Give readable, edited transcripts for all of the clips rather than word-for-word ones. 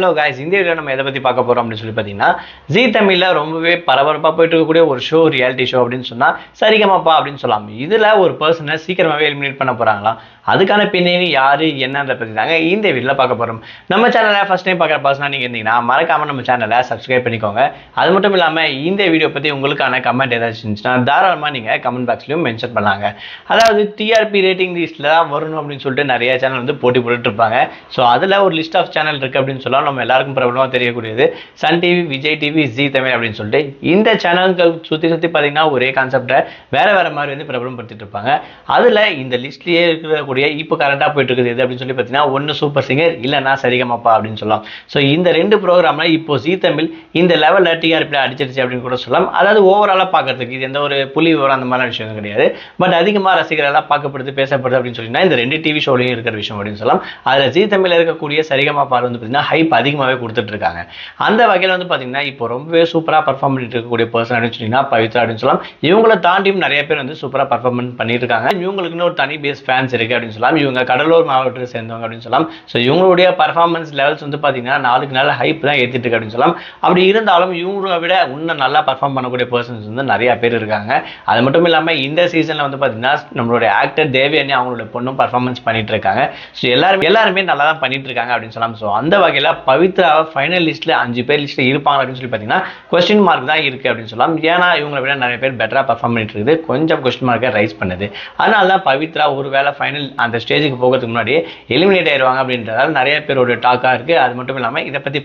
Hello guys, இந்த video நம்ம எதை பற்றி பார்க்க போகிறோம் அப்படின்னு சொல்லி பார்த்தீங்கன்னா, ஜீ தமிழில் ரொம்பவே பரபரப்பாக போயிட்டு இருக்கக்கூடிய ஒரு ஷோ, ரியாலிட்டி ஷோ அப்படின்னு சொன்னால் சரிகமாப்பா அப்படின்னு சொல்லலாம். இதில் ஒரு பர்சனை சீக்கிரமாகவே எலிமினேட் பண்ண போகிறாங்களா, அதுக்கான பின்னணி யார் என்னன்றதை பற்றி தாங்க இந்த வீடியோவில் பார்க்க போகிறோம். நம்ம சேனலை ஃபஸ்ட் டைம் பார்க்குற பர்சனாக நீங்கள் இருந்தீங்கன்னா மறக்காமல் நம்ம சேனலை சப்ஸ்கிரைப் பண்ணிக்கோங்க. அது மட்டும் இல்லாமல் இந்த வீடியோ பற்றி உங்களுக்கான கமெண்ட் ஏதாச்சும் இருந்துச்சுன்னா தாராளமாக நீங்கள் கமெண்ட் பாக்ஸ்லையும் மென்ஷன் பண்ணாங்க. அதாவது டிஆர்பி ரேட்டிங் லிஸ்ட்டில் தான் வரணும் அப்படின்னு சொல்லிட்டு நிறைய சேனல் வந்து போட்டி போட்டுட்டு இருப்பாங்க. ஸோ அதில் ஒரு லிஸ்ட் ஆஃப் சேனல் இருக்குது அப்படின்னு சொல்லலாம். நம்ம எல்லாருக்கும் பிரபலமாக தெரியக்கூடியது சன் டிவி, விஜய் டிவி, ஜீ தமிழ் அப்படின்னு சொல்லிட்டு இந்த சேனல்கள் சுற்றி பார்த்தீங்கன்னா ஒரே கான்செப்டை வேறு மாதிரி வந்து பிரபலப்படுத்திட்டு இருப்பாங்க. அதில் இந்த லிஸ்ட்லேயே இருக்கக்கூடிய இப்போ கரண்டாக போயிட்டு இருக்குது எது அப்படின்னு சொல்லி பார்த்தீங்கன்னா, ஒன்று சூப்பர் சிங்கர், இல்லைனா சரிகமாப்பா அப்படின்னு சொல்லலாம். ஸோ இந்த ரெண்டு ப்ரோக்ராமில் இப்போ ஜீ தமிழ் இந்த லெவலில் டிஆர்பியில் அடிச்சிருச்சு அப்படின்னு கூட சொல்லலாம். அதாவது ஓவராலாக பார்க்கறதுக்கு இது எந்த ஒரு புள்ளி விவரம் அந்த மாதிரி விஷயம் கிடையாது. பட் அதிகமாக ரசிகர்களாக பார்க்கப்படுது, பேசப்படுது அப்படின்னு சொல்லிங்கன்னா இந்த ரெண்டு டிவி ஷோலையும் இருக்கிற விஷயம் அப்படின்னு சொல்லலாம். அதில் ஜீ தமிழில் இருக்கக்கூடிய சரிகமாப்பா வந்து பார்த்தீங்கன்னா ஹைப் அதிகமாகவே கொடுத்துட்டு இருக்காங்க. அந்த வகையில் வந்து பார்த்தீங்கன்னா இப்போ ரொம்பவே சூப்பராக பர்ஃபார்ம் பண்ணிட்டு இருக்கக்கூடிய பர்சன் அப்படின்னு சொன்னீங்கன்னா பவித்ரா அப்படின்னு சொல்லலாம். இவங்களை தாண்டியும் நிறைய பேர் வந்து சூப்பராக பர்ஃபார்மன்ஸ் பண்ணிட்டு இருக்காங்க. இவங்களுக்குன்னு ஒரு தனி பேஸ் ஃபேன்ஸ் இருக்கு அப்படின்னு சொல்லலாம். இவங்க கடலூர் மாவட்டத்தை சேர்ந்தவங்க அப்படின்னு சொல்லலாம். ஸோ இவங்களுடைய பர்ஃபார்மன்ஸ் லெவல்ஸ் வந்து பார்த்தீங்கன்னா நாளுக்கு நாள் ஹைப் தான் ஏற்றிட்டு இருக்கு அப்படின்னு சொல்லலாம். அப்படி இருந்தாலும் இவங்களை விட இன்னும் நல்லா பர்ஃபார்ம் பண்ணக்கூடிய பர்சன்ஸ் வந்து நிறைய பேர் இருக்காங்க. அது மட்டும் இல்லாமல் இந்த சீசனில் வந்து பார்த்தீங்கன்னா நம்மளுடைய ஆக்டர் தேவயானி அவங்களோட பொண்ணும் பர்ஃபார்மன்ஸ் பண்ணிட்டு இருக்காங்க. ஸோ எல்லாருமே நல்லா தான் பண்ணிட்டு இருக்காங்க அப்படின்னு சொல்லலாம். ஸோ அந்த வகையில் பவித்ரா ஃபைனல் லிஸ்ட்டில் 5 பேர் லிஸ்ட்டில் இருப்பாங்க அப்படின்னு சொல்லி பார்த்தீங்கன்னா கொஸ்டின் மார்க் தான் இருக்குது அப்படின்னு சொல்லலாம். ஏன்னா இவங்களை விட நிறைய பேர் பெட்டராக பர்ஃபார்ம் பண்ணிட்டு இருக்குது, கொஞ்சம் கொஸ்டின் மார்க்கை ரைஸ் பண்ணுது. அதனால தான் பவித்ரா ஒரு வேளை ஃபைனல் அந்த ஸ்டேஜுக்கு போகிறதுக்கு முன்னாடியே எலிமினேட் ஆயிடுவாங்க அப்படின்றதால நிறைய பேரோட டாக்காக இருக்குது. அது மட்டும் இல்லாமல் இதை பற்றி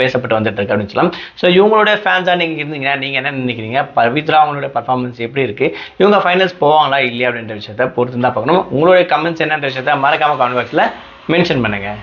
பேசப்பட்டு வந்துட்டு இருக்கு அப்படின்னு சொல்லலாம். ஸோ இவங்களோட ஃபேன்ஸாக நீங்கள் இருந்தீங்கன்னா நீங்கள் என்ன நினைக்கிறீங்க? பவித்ரா அவங்களோட பர்ஃபார்மன்ஸ் எப்படி இருக்குது, இவங்க ஃபைனல்ஸ் போவாங்களா இல்லையா அப்படின்ற விஷயத்தை பொறுத்து தான் பார்க்கணும். உங்களுடைய கமெண்ட்ஸ் என்னன்ற விஷயத்தை மறக்காமல் கமெண்ட் பாக்ஸில் மென்ஷன் பண்ணுங்கள்.